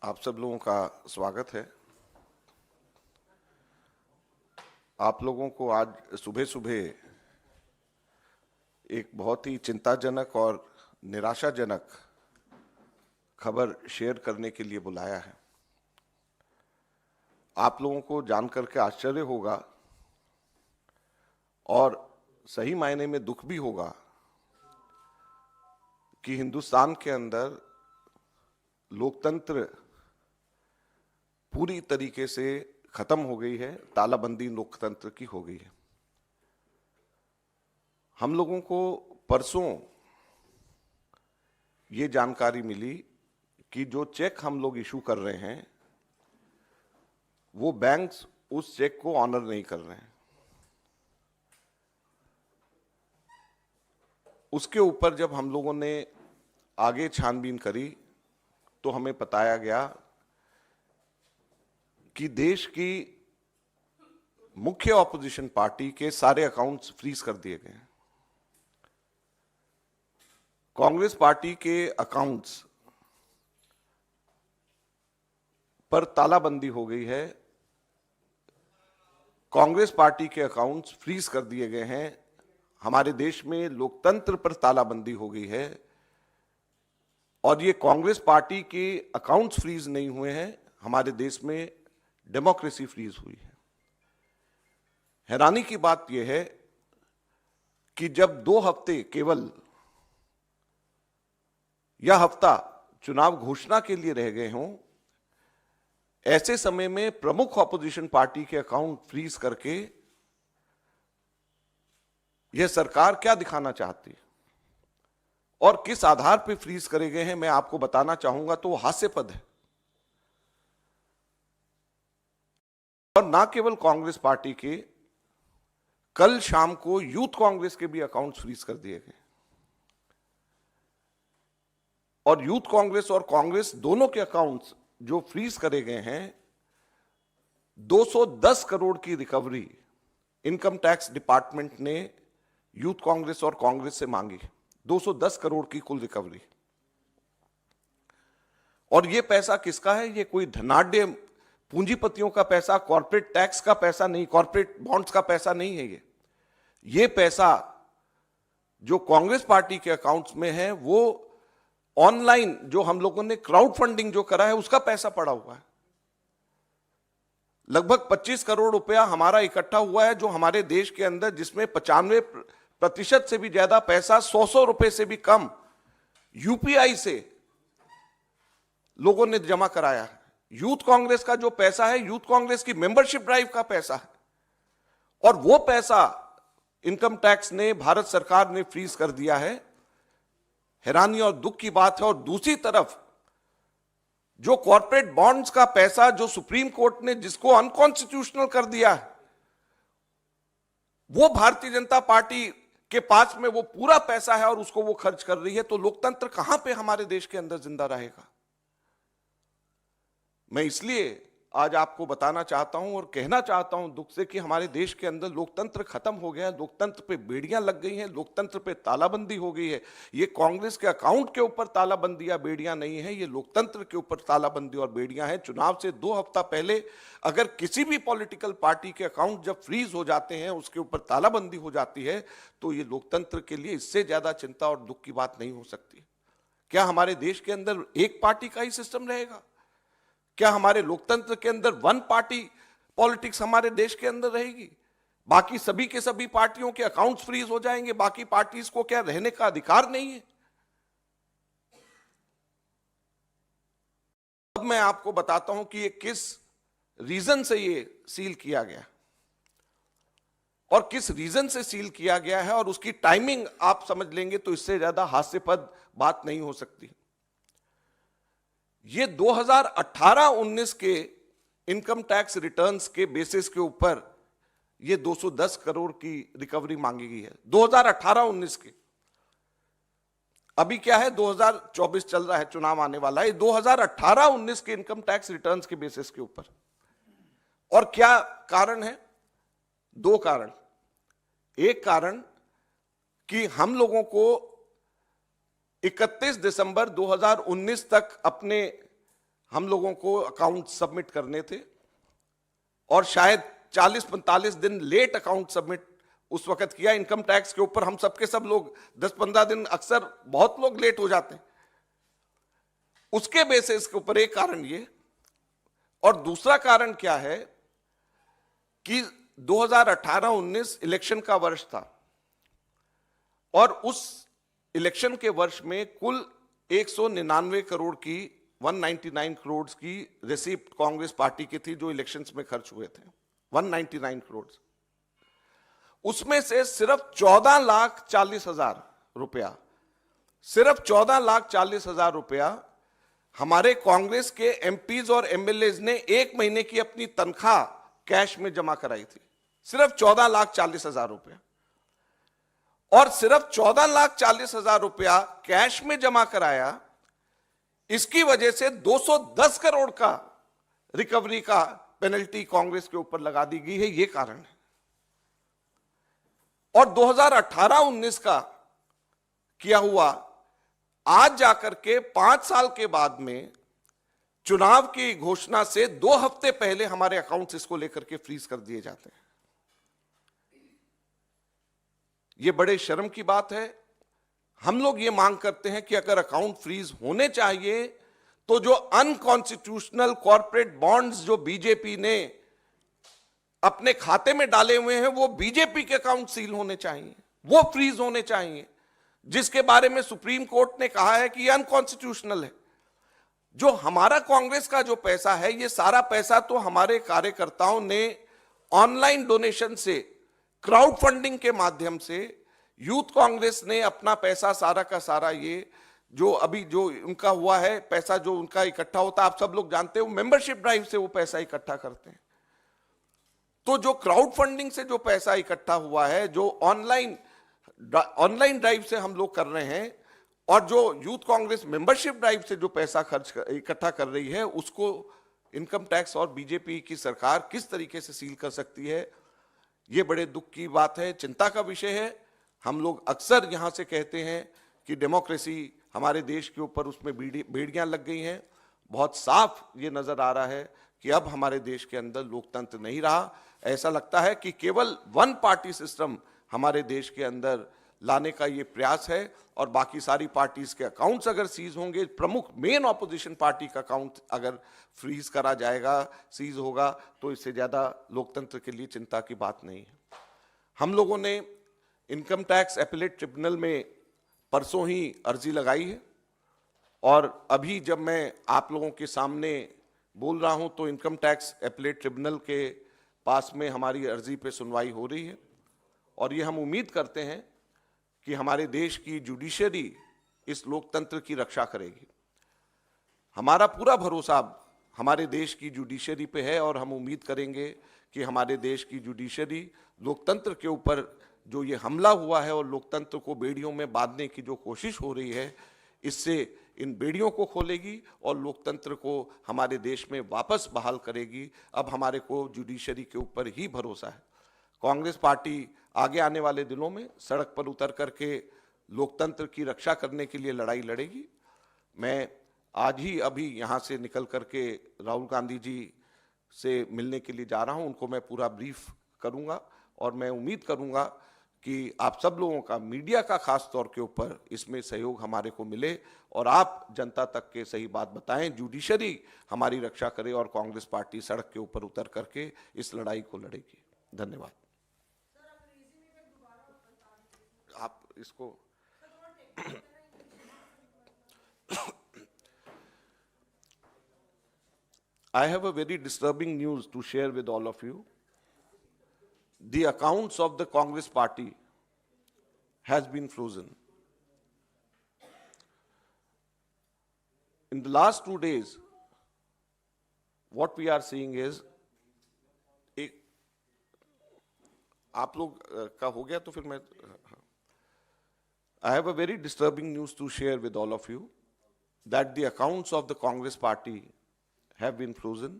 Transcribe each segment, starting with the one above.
आप सब लोगों का स्वागत है। आप लोगों को आज सुबह सुबह एक बहुत ही चिंताजनक और निराशाजनक खबर शेयर करने के लिए बुलाया है। आप लोगों को जानकर के आश्चर्य होगा और सही मायने में दुख भी होगा कि हिंदुस्तान के अंदर लोकतंत्र पूरी तरीके से खत्म हो गई है, तालाबंदी लोकतंत्र की हो गई है। हम लोगों को परसों ये जानकारी मिली कि जो चेक हम लोग इशू कर रहे हैं वो बैंक्स उस चेक को ऑनर नहीं कर रहे हैं। उसके ऊपर जब हम लोगों ने आगे छानबीन करी तो हमें बताया गया कि देश की मुख्य ऑपोजिशन पार्टी के सारे अकाउंट्स फ्रीज कर दिए गए हैं। कांग्रेस पार्टी के अकाउंट्स पर तालाबंदी हो गई है। कांग्रेस पार्टी के अकाउंट्स फ्रीज कर दिए गए हैं। हमारे देश में लोकतंत्र पर तालाबंदी हो गई है और ये कांग्रेस पार्टी के अकाउंट्स फ्रीज नहीं हुए हैं, हमारे देश में डेमोक्रेसी फ्रीज हुई है। हैरानी की बात यह है कि जब 2 हफ्ते केवल यह हफ्ता चुनाव घोषणा के लिए रह गए हों, ऐसे समय में प्रमुख ऑपोजिशन पार्टी के अकाउंट फ्रीज करके यह सरकार क्या दिखाना चाहती है और किस आधार पर फ्रीज करे गए हैं, मैं आपको बताना चाहूंगा तो हास्यास्पद है। और ना केवल कांग्रेस पार्टी के, कल शाम को यूथ कांग्रेस के भी अकाउंट्स फ्रीज कर दिए गए और यूथ कांग्रेस और कांग्रेस दोनों के अकाउंट्स जो फ्रीज करे गए हैं, 210 करोड़ की रिकवरी इनकम टैक्स डिपार्टमेंट ने यूथ कांग्रेस और कांग्रेस से मांगी। 210 करोड़ की कुल रिकवरी। और यह पैसा किसका है? यह कोई धनाढ्य पूंजीपतियों का पैसा, कॉर्पोरेट टैक्स का पैसा नहीं, कॉर्पोरेट बॉन्ड्स का पैसा नहीं है। ये पैसा जो कांग्रेस पार्टी के अकाउंट्स में है वो ऑनलाइन जो हम लोगों ने क्राउड फंडिंग जो करा है उसका पैसा पड़ा हुआ है। लगभग 25 करोड़ रुपया हमारा इकट्ठा हुआ है जो हमारे देश के अंदर, जिसमें 95% से भी ज्यादा पैसा 100 रुपए से भी कम यूपीआई से लोगों ने जमा कराया है। यूथ कांग्रेस का जो पैसा है, यूथ कांग्रेस की मेंबरशिप ड्राइव का पैसा है और वो पैसा इनकम टैक्स ने, भारत सरकार ने फ्रीज कर दिया है। हैरानी और दुख की बात है। और दूसरी तरफ जो कॉर्पोरेट बॉन्ड्स का पैसा जो सुप्रीम कोर्ट ने जिसको अनकॉन्स्टिट्यूशनल कर दिया है, वो भारतीय जनता पार्टी के पास में वो पूरा पैसा है और उसको वो खर्च कर रही है। तो लोकतंत्र कहां पे हमारे देश के अंदर जिंदा रहेगा? मैं इसलिए आज आपको बताना चाहता हूं और कहना चाहता हूं दुख से कि हमारे देश के अंदर लोकतंत्र खत्म हो गया है, लोकतंत्र पे बेड़ियां लग गई हैं, लोकतंत्र पे तालाबंदी हो गई है। ये कांग्रेस के अकाउंट के ऊपर तालाबंदी या बेड़ियां नहीं है, ये लोकतंत्र के ऊपर तालाबंदी और बेड़ियां हैं। चुनाव से 2 हफ्ता पहले अगर किसी भी पॉलिटिकल पार्टी के अकाउंट जब फ्रीज हो जाते हैं, उसके ऊपर तालाबंदी हो जाती है, तो ये लोकतंत्र के लिए इससे ज्यादा चिंता और दुख की बात नहीं हो सकती। क्या हमारे देश के अंदर एक पार्टी का ही सिस्टम रहेगा? क्या हमारे लोकतंत्र के अंदर वन पार्टी पॉलिटिक्स हमारे देश के अंदर रहेगी? बाकी सभी के सभी पार्टियों के अकाउंट्स फ्रीज हो जाएंगे? बाकी पार्टीज को क्या रहने का अधिकार नहीं है? अब मैं आपको बताता हूं कि ये किस रीजन से ये सील किया गया और किस रीजन से सील किया गया है, और उसकी टाइमिंग आप समझ लेंगे तो इससे ज्यादा हास्यास्पद बात नहीं हो सकती। ये 2018-19 के इनकम टैक्स रिटर्न्स के बेसिस के ऊपर ये 210 करोड़ की रिकवरी मांगी गई है। 2018-19 के, अभी क्या है 2024 चल रहा है, चुनाव आने वाला है। 2018-19 के इनकम टैक्स रिटर्न्स के बेसिस के ऊपर। और क्या कारण है? 2 कारण। एक कारण कि हम लोगों को 31 दिसंबर 2019 तक अपने हम लोगों को अकाउंट सबमिट करने थे और शायद 40-45 दिन लेट अकाउंट सबमिट उस वक्त किया इनकम टैक्स के ऊपर। हम सबके सब लोग 10-15 दिन, अक्सर बहुत लोग लेट हो जाते हैं। उसके बेसिस के ऊपर एक कारण ये, और दूसरा कारण क्या है कि 2018-19 इलेक्शन का वर्ष था और उस इलेक्शन के वर्ष में कुल 199 करोड़ की 199 करोड़ की रिसीप्ट कांग्रेस पार्टी की थी जो इलेक्शंस में खर्च हुए थे, 199 करोड़। उसमें से सिर्फ 14,40,000 रुपया, सिर्फ 14,40,000 रुपया हमारे कांग्रेस के एमपीज और एमएलएज ने एक महीने की अपनी तनख्वाह कैश में जमा कराई थी, सिर्फ 14,40,000 रुपया। और सिर्फ 14,40,000 रुपया कैश में जमा कराया, इसकी वजह से 210 करोड़ का रिकवरी का पेनल्टी कांग्रेस के ऊपर लगा दी गई है, ये कारण है। और 2018-19 का किया हुआ आज जाकर के 5 साल के बाद में चुनाव की घोषणा से 2 हफ्ते पहले हमारे अकाउंट्स इसको लेकर के फ्रीज कर दिए जाते हैं। यह बड़े शर्म की बात है। हम लोग ये मांग करते हैं कि अगर अकाउंट फ्रीज होने चाहिए तो जो अनकॉन्स्टिट्यूशनल कॉर्पोरेट बॉन्ड्स जो बीजेपी ने अपने खाते में डाले हुए हैं वो बीजेपी के अकाउंट सील होने चाहिए, वो फ्रीज होने चाहिए, जिसके बारे में सुप्रीम कोर्ट ने कहा है कि ये अनकॉन्स्टिट्यूशनल है। जो हमारा कांग्रेस का जो पैसा है, ये सारा पैसा तो हमारे कार्यकर्ताओं ने ऑनलाइन डोनेशन से, क्राउड फंडिंग के माध्यम से, यूथ कांग्रेस ने अपना पैसा सारा का सारा, ये जो अभी जो उनका हुआ है पैसा जो उनका इकट्ठा होता है, आप सब लोग जानते हो, मेंबरशिप ड्राइव से वो पैसा इकट्ठा करते हैं। तो जो क्राउड फंडिंग से जो पैसा इकट्ठा हुआ है, जो ऑनलाइन ड्राइव से हम लोग कर रहे हैं, और जो यूथ कांग्रेस मेंबरशिप ड्राइव से जो पैसा इकट्ठा कर रही है, उसको इनकम टैक्स और बीजेपी की सरकार किस तरीके से सील कर सकती है, ये बड़े दुख की बात है, चिंता का विषय है। हम लोग अक्सर यहां से कहते हैं कि डेमोक्रेसी हमारे देश के ऊपर उसमें बेड़ियां लग गई हैं। बहुत साफ ये नजर आ रहा है कि अब हमारे देश के अंदर लोकतंत्र नहीं रहा। ऐसा लगता है कि केवल वन पार्टी सिस्टम हमारे देश के अंदर लाने का ये प्रयास है, और बाकी सारी पार्टीज के अकाउंट्स अगर सीज होंगे, प्रमुख मेन ऑपोजिशन पार्टी का अकाउंट अगर फ्रीज करा जाएगा, सीज होगा, तो इससे ज्यादा लोकतंत्र के लिए चिंता की बात नहीं है। हम लोगों ने इनकम टैक्स एपेलेट ट्रिब्यूनल में परसों ही अर्जी लगाई है, और अभी जब मैं आप लोगों के सामने बोल रहा हूं तो इनकम टैक्स एपेलेट ट्रिब्यूनल के पास में हमारी अर्जी पे सुनवाई हो रही है, और ये हम उम्मीद करते हैं कि हमारे देश की जुडिशरी इस लोकतंत्र की रक्षा करेगी। हमारा पूरा भरोसा हमारे देश की जुडिशरी पे है, और हम उम्मीद करेंगे कि हमारे देश की जुडिशरी लोकतंत्र के ऊपर जो ये हमला हुआ है और लोकतंत्र को बेड़ियों में बांधने की जो कोशिश हो रही है, इससे इन बेड़ियों को खोलेगी और लोकतंत्र को हमारे देश में वापस बहाल करेगी। अब हमारे को जुडिशरी के ऊपर ही भरोसा है। कांग्रेस पार्टी आगे आने वाले दिनों में सड़क पर उतर करके लोकतंत्र की रक्षा करने के लिए लड़ाई लड़ेगी। मैं आज ही अभी यहाँ से निकल करके राहुल गांधी जी से मिलने के लिए जा रहा हूँ, उनको मैं पूरा ब्रीफ करूँगा, और मैं उम्मीद करूँगा कि आप सब लोगों का, मीडिया का खास तौर के ऊपर इसमें सहयोग हमारे को मिले, और आप जनता तक के सही बात बताएं, जुडिशरी हमारी रक्षा करे और कांग्रेस पार्टी सड़क के ऊपर उतर करके इस लड़ाई को लड़ेगी। धन्यवाद। आप इसको I have a very disturbing news to share with all of you. The accounts of the Congress party has been frozen. In the last 2 days, what we are seeing is, आप लोग का हो गया तो फिर मैं, I have a very disturbing news to share with all of you, that the accounts of the Congress party have been frozen.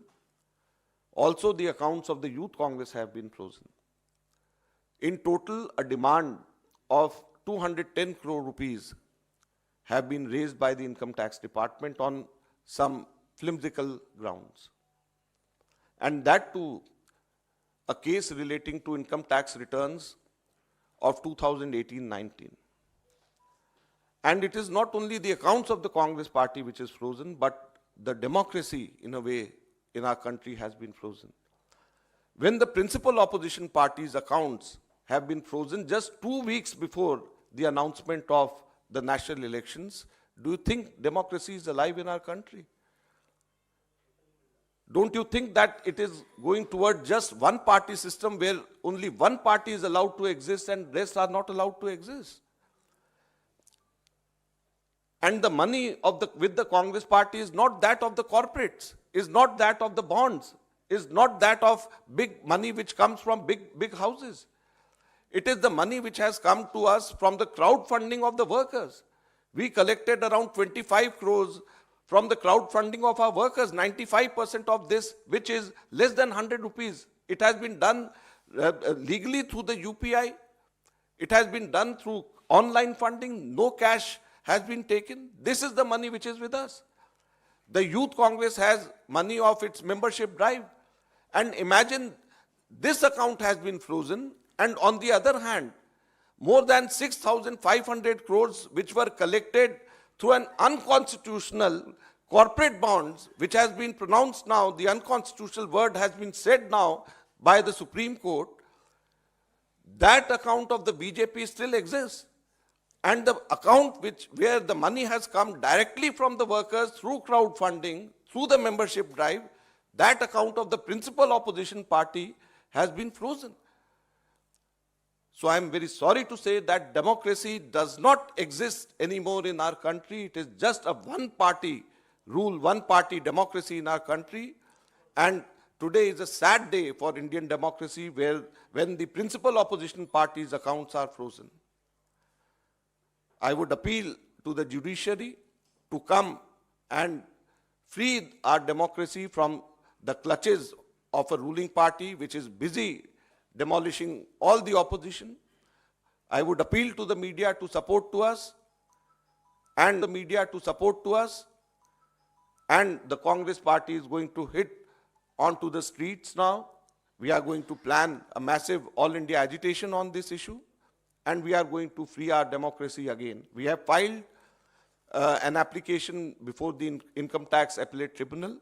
Also, the accounts of the Youth Congress have been frozen. In total, a demand of 210 crore rupees have been raised by the Income Tax Department on some flimsical grounds. And that too, a case relating to income tax returns of 2018-19. And it is not only the accounts of the Congress party which is frozen, but the democracy, in a way, in our country has been frozen. When the principal opposition party's accounts have been frozen just 2 weeks before the announcement of the national elections, do you think democracy is alive in our country? Don't you think that it is going toward just one party system where only one party is allowed to exist and rest are not allowed to exist? And the money of with the Congress party is not that of the corporates, is not that of the bonds, is not that of big money which comes from big houses. It is the money which has come to us from the crowdfunding of the workers. We collected around 25 crores from the crowdfunding of our workers, 95% of this, which is less than 100 rupees. It has been done legally through the UPI. It has been done through online funding. No cash has been taken. This is the money which is with us. The Youth Congress has money of its membership drive. And imagine this account has been frozen, and on the other hand, more than 6,500 crores which were collected through an unconstitutional corporate bonds, which has been pronounced now, the unconstitutional word has been said now by the Supreme Court, that account of the BJP still exists. And the account where the money has come directly from the workers through crowdfunding, through the membership drive, that account of the principal opposition party has been frozen. So I am very sorry to say that democracy does not exist anymore in our country. It is just a one-party rule, one-party democracy in our country. And today is a sad day for Indian democracy when the principal opposition party's accounts are frozen. I would appeal to the judiciary to come and free our democracy from the clutches of a ruling party which is busy demolishing all the opposition. I would appeal to the media to support to us, and the media to support to us. And the Congress party is going to hit onto the streets now. We are going to plan a massive all India agitation on this issue, and we are going to free our democracy again. We have filed an application before the Income Tax Appellate Tribunal,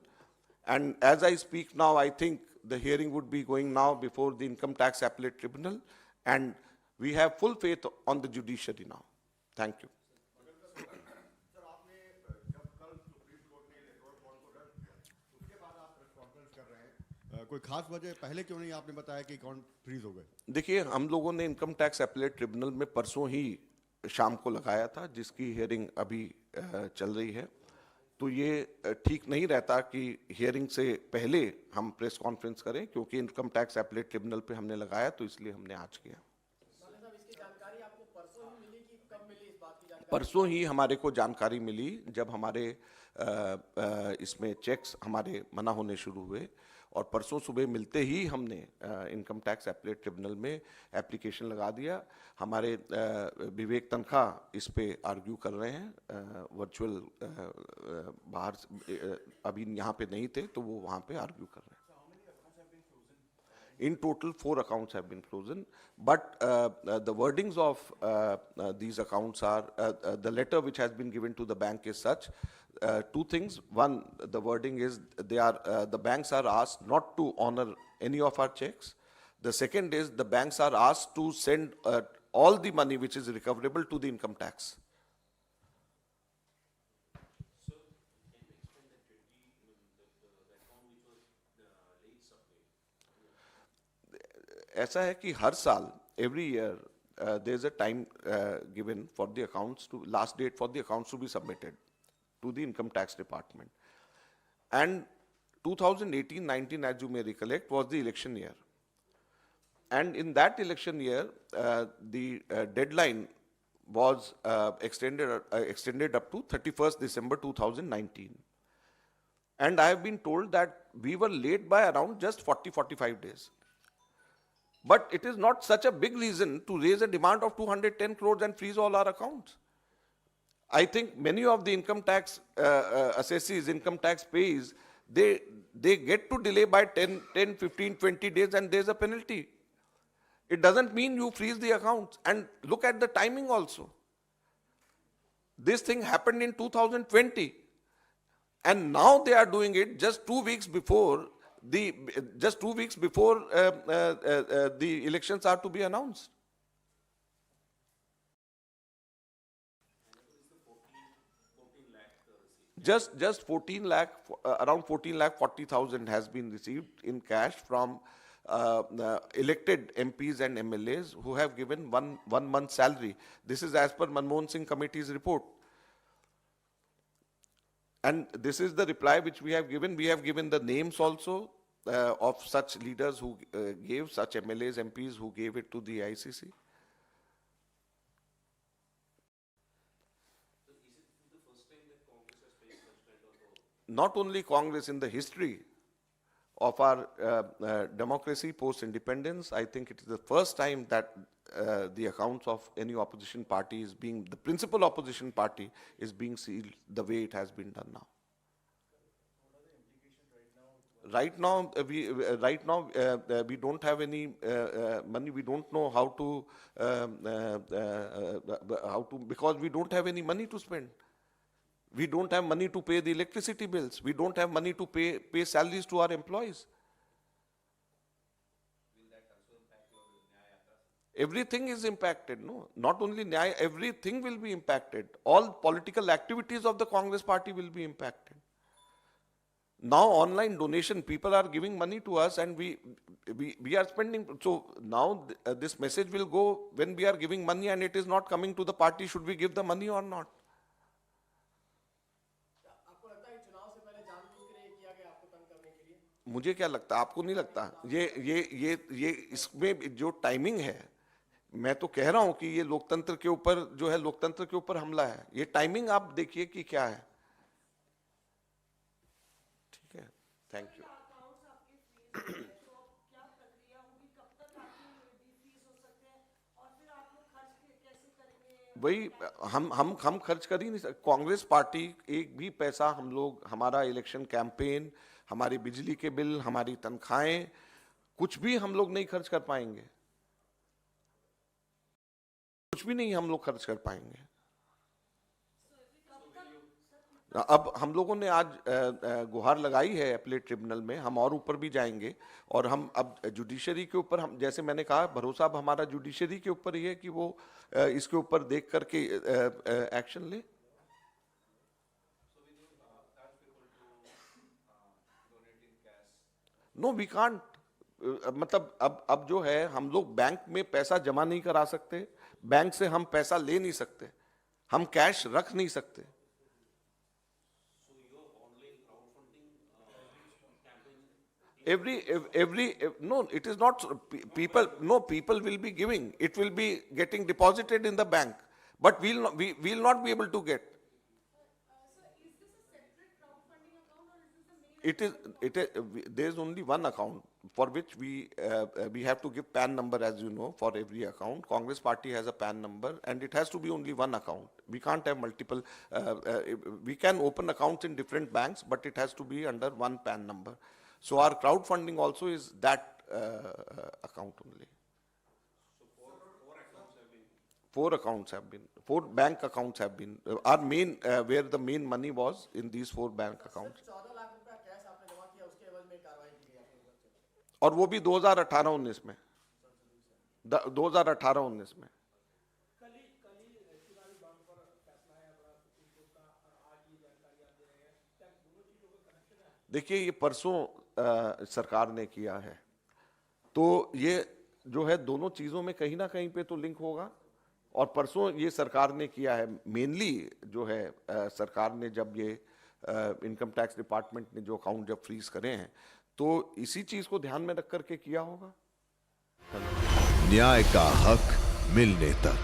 and as I speak now, I think the hearing would be going now before the Income Tax Appellate Tribunal, and we have full faith on the judiciary now. Thank you. कोई खास वजह पहले क्यों नहीं आपने बताया कि account freeze हो गए? देखिए, हम लोगों ने इनकम टैक्स एपीलेट ट्रिब्यूनल में परसों ही शाम को लगाया था, जिसकी हियरिंग अभी चल रही है। तो ये ठीक नहीं रहता कि हियरिंग से पहले हम प्रेस कॉन्फ्रेंस करें, क्योंकि इनकम टैक्स एपीलेट ट्रिब्यूनल पे हमने लगाया, तो इसलिए हमने आज किया। परसों ही हमारे को जानकारी मिली, जब हमारे इसमें चेक्स हमारे मना होने शुरू हुए, और परसों सुबह मिलते ही हमने इनकम टैक्स एपीलेट ट्रिब्यूनल में एप्लीकेशन लगा दिया। हमारे विवेक तनखा इस पे आर्ग्यू कर रहे हैं, वर्चुअल बाहर अभी यहाँ पे नहीं थे, तो वो वहाँ पे आर्ग्यू कर रहे हैं। In total, 4 accounts have been frozen, but the wordings of these accounts are, the letter which has been given to the bank is such, 2 things. One, the wording is the banks are asked not to honor any of our checks. The second is the banks are asked to send all the money which is recoverable to the income tax. ऐसा है कि हर साल every year there is a time given for the accounts to last date for the accounts to be submitted to the income tax department, and 2018-19, as you may recollect, was the election year, and in that election year the deadline was extended up to 31st December 2019, and I have been told that we were late by around just 40-45 days. But it is not such a big reason to raise a demand of 210 crores and freeze all our accounts. I think many of the income tax assessees, income tax payers, they get to delay by 10, 15, 20 days and there's a penalty. It doesn't mean you freeze the accounts. And look at the timing also. This thing happened in 2020. And now they are doing it just 2 weeks before the elections are to be announced. Just 14 lakh, around 14 lakh 40,000 has been received in cash from elected MPs and MLAs who have given one month salary. This is as per Manmohan Singh Committee's report. And this is the reply which we have given. We have given the names also of such leaders who gave, such MLAs, MPs who gave it to the ICC. Not only Congress, in the history of our democracy post-independence, I think it is the first time that the accounts of any opposition party is being, the principal opposition party is being sealed the way it has been done now. Right now, we don't have any money. We don't know how to, because we don't have any money to spend. We don't have money to pay the electricity bills. We don't have money to pay salaries to our employees. Will that also impact your Nyaya Yatra? Everything is impacted, no? Not only Nyaya, everything will be impacted. All political activities of the Congress party will be impacted. Now online donation, people are giving money to us and we are spending. So now this message will go when we are giving money and it is not coming to the party, should we give the money or not? मुझे क्या लगता है, आपको नहीं लगता? ये इसमें जो टाइमिंग है, मैं तो कह रहा हूं कि ये लोकतंत्र के ऊपर जो है, लोकतंत्र के ऊपर हमला है. ये टाइमिंग आप देखिए कि क्या है. ठीक है, थैंक यू. वही हम खर्च कर ही नहीं सकते. कांग्रेस पार्टी एक भी पैसा हम लोग, हमारा इलेक्शन कैंपेन, हमारी बिजली के बिल, हमारी तनख्वाहें, कुछ भी हम लोग नहीं खर्च कर पाएंगे. कुछ भी नहीं हम लोग खर्च कर पाएंगे. अब हम लोगों ने आज गुहार लगाई है अपीलेट ट्रिब्यूनल में. हम और ऊपर भी जाएंगे और हम अब जुडिशरी के ऊपर, हम जैसे मैंने कहा, भरोसा अब हमारा जुडिशरी के ऊपर ही है कि वो इसके ऊपर देख करके एक्शन ले. No we can't. मतलब अब जो है, हम लोग बैंक में पैसा जमा नहीं करा सकते, बैंक से हम पैसा ले नहीं सकते, हम कैश रख नहीं सकते. No, it is not people. No, people will be giving. It will be getting deposited in the bank, but we will not be able to get. There is only one account for which we have to give PAN number, as you know, for every account. Congress party has a PAN number, and it has to be only one account. We can't have multiple. We can open accounts in different banks, but it has to be under one PAN number. So our crowdfunding also is that account only. So four accounts have been, 4 bank accounts have been, our main, where the main money was in these 4 bank accounts. और वो भी 2018-19 में, 2018-19 में. देखिए, ये परसों सरकार ने किया है, तो ये जो है दोनों चीजों में कहीं ना कहीं पे तो लिंक होगा. और परसों ये सरकार ने किया है, मेनली जो है सरकार ने जब ये इनकम टैक्स डिपार्टमेंट ने जो अकाउंट जब फ्रीज करे हैं, तो इसी चीज को ध्यान में रख करके किया होगा. न्याय का हक मिलने तक.